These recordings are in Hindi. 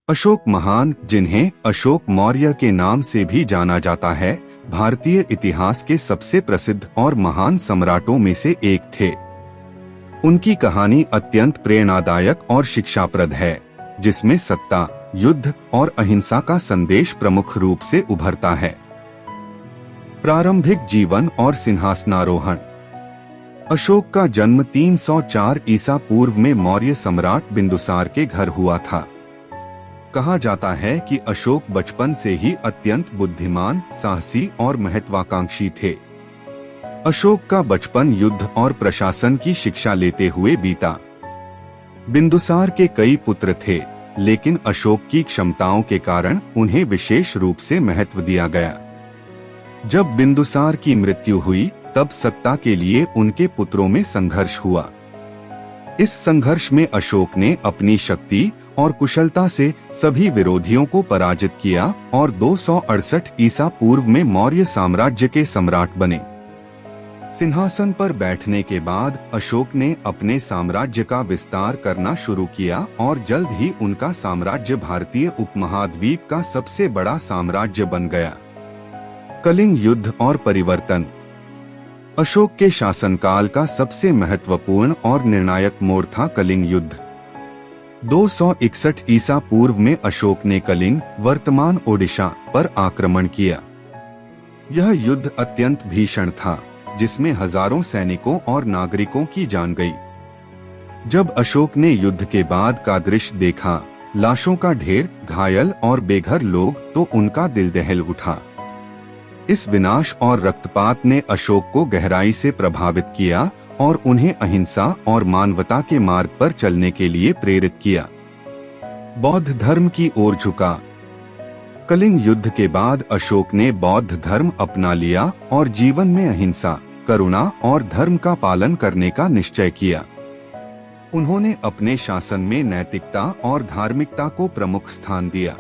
अशोक महान, जिन्हें अशोक मौर्य के नाम से भी जाना जाता है, भारतीय इतिहास के सबसे प्रसिद्ध और महान सम्राटों में से एक थे। उनकी कहानी अत्यंत प्रेरणादायक और शिक्षाप्रद है, जिसमें सत्ता, युद्ध और अहिंसा का संदेश प्रमुख रूप से उभरता है। प्रारंभिक जीवन और सिंहासनारोहण। अशोक का जन्म 304 ईसा पूर्व में मौर्य सम्राट बिंदुसार के घर हुआ था। कहा जाता है कि अशोक बचपन से ही अत्यंत बुद्धिमान, साहसी और महत्वाकांक्षी थे। अशोक का बचपन युद्ध और प्रशासन की शिक्षा लेते हुए बीता। बिंदुसार के कई पुत्र थे, लेकिन अशोक की क्षमताओं के कारण उन्हें विशेष रूप से महत्व दिया गया। जब बिंदुसार की मृत्यु हुई, तब सत्ता के लिए उनके पुत्रों में संघर्ष हुआ। इस संघर्ष में अशोक ने अपनी शक्ति और कुशलता से सभी विरोधियों को पराजित किया और 268 ईसा पूर्व में मौर्य साम्राज्य के सम्राट बने। सिंहासन पर बैठने के बाद अशोक ने अपने साम्राज्य का विस्तार करना शुरू किया और जल्द ही उनका साम्राज्य भारतीय उपमहाद्वीप का सबसे बड़ा साम्राज्य बन गया। कलिंग युद्ध और परिवर्तन। अशोक के शासनकाल का सबसे महत्वपूर्ण और निर्णायक मोड़ था कलिंग युद्ध। 261 ईसा पूर्व में अशोक ने कलिंग, वर्तमान ओडिशा, पर आक्रमण किया। यह युद्ध अत्यंत भीषण था, जिसमें हजारों सैनिकों और नागरिकों की जान गई। जब अशोक ने युद्ध के बाद का दृश्य देखा, लाशों का ढेर, घायल और बेघर लोग, तो उनका दिल दहल उठा। इस विनाश और रक्तपात ने अशोक को गहराई से प्रभावित किया और उन्हें अहिंसा और मानवता के मार्ग पर चलने के लिए प्रेरित किया। बौद्ध धर्म की ओर झुका। कलिंग युद्ध के बाद अशोक ने बौद्ध धर्म अपना लिया और जीवन में अहिंसा, करुणा और धर्म का पालन करने का निश्चय किया। उन्होंने अपने शासन में नैतिकता और धार्मिकता को प्रमुख स्थान दिया।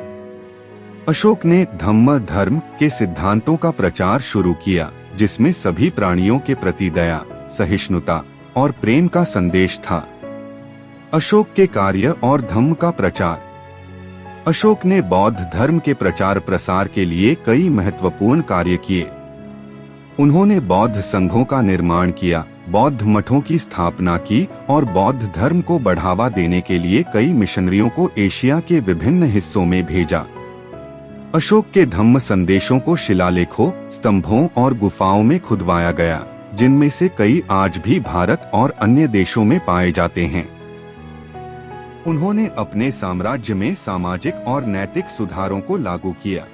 अशोक ने धम्म धर्म के सिद्धांतों का प्रचार शुरू किया, जिसमें सभी प्राणियों के प्रति दया, सहिष्णुता और प्रेम का संदेश था। अशोक के कार्य और धम्म का प्रचार। अशोक ने बौद्ध धर्म के प्रचार प्रसार के लिए कई महत्वपूर्ण कार्य किए। उन्होंने बौद्ध संघों का निर्माण किया, बौद्ध मठों की स्थापना की और बौद्ध धर्म को बढ़ावा देने के लिए कई मिशनरियों को एशिया के विभिन्न हिस्सों में भेजा। अशोक के धम्म संदेशों को शिलालेखों, स्तंभों और गुफाओं में खुदवाया गया, जिनमें से कई आज भी भारत और अन्य देशों में पाए जाते हैं। उन्होंने अपने साम्राज्य में सामाजिक और नैतिक सुधारों को लागू किया।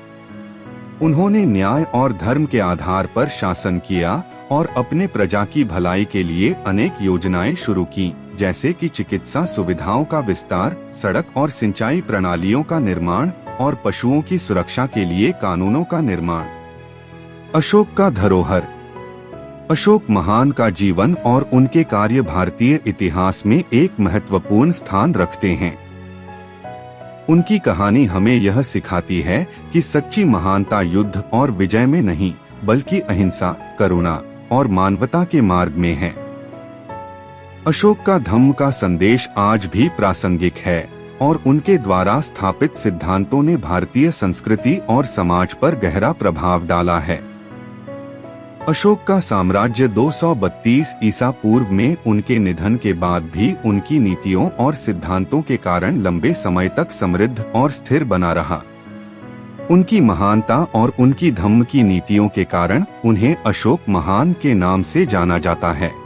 उन्होंने न्याय और धर्म के आधार पर शासन किया और अपने प्रजा की भलाई के लिए अनेक योजनाएं शुरू की, जैसे कि चिकित्सा सुविधाओं का विस्तार, सड़क और सिंचाई प्रणालियों का निर्माण और पशुओं की सुरक्षा के लिए कानूनों का निर्माण। अशोक का धरोहर। अशोक महान का जीवन और उनके कार्य भारतीय इतिहास में एक महत्वपूर्ण स्थान रखते हैं। उनकी कहानी हमें यह सिखाती है कि सच्ची महानता युद्ध और विजय में नहीं, बल्कि अहिंसा, करुणा और मानवता के मार्ग में है। अशोक का धम्म का संदेश आज भी प्रासंगिक है और उनके द्वारा स्थापित सिद्धांतों ने भारतीय संस्कृति और समाज पर गहरा प्रभाव डाला है। अशोक का साम्राज्य 232 ईसा पूर्व में उनके निधन के बाद भी उनकी नीतियों और सिद्धांतों के कारण लंबे समय तक समृद्ध और स्थिर बना रहा। उनकी महानता और उनकी धम्म की नीतियों के कारण उन्हें अशोक महान के नाम से जाना जाता है।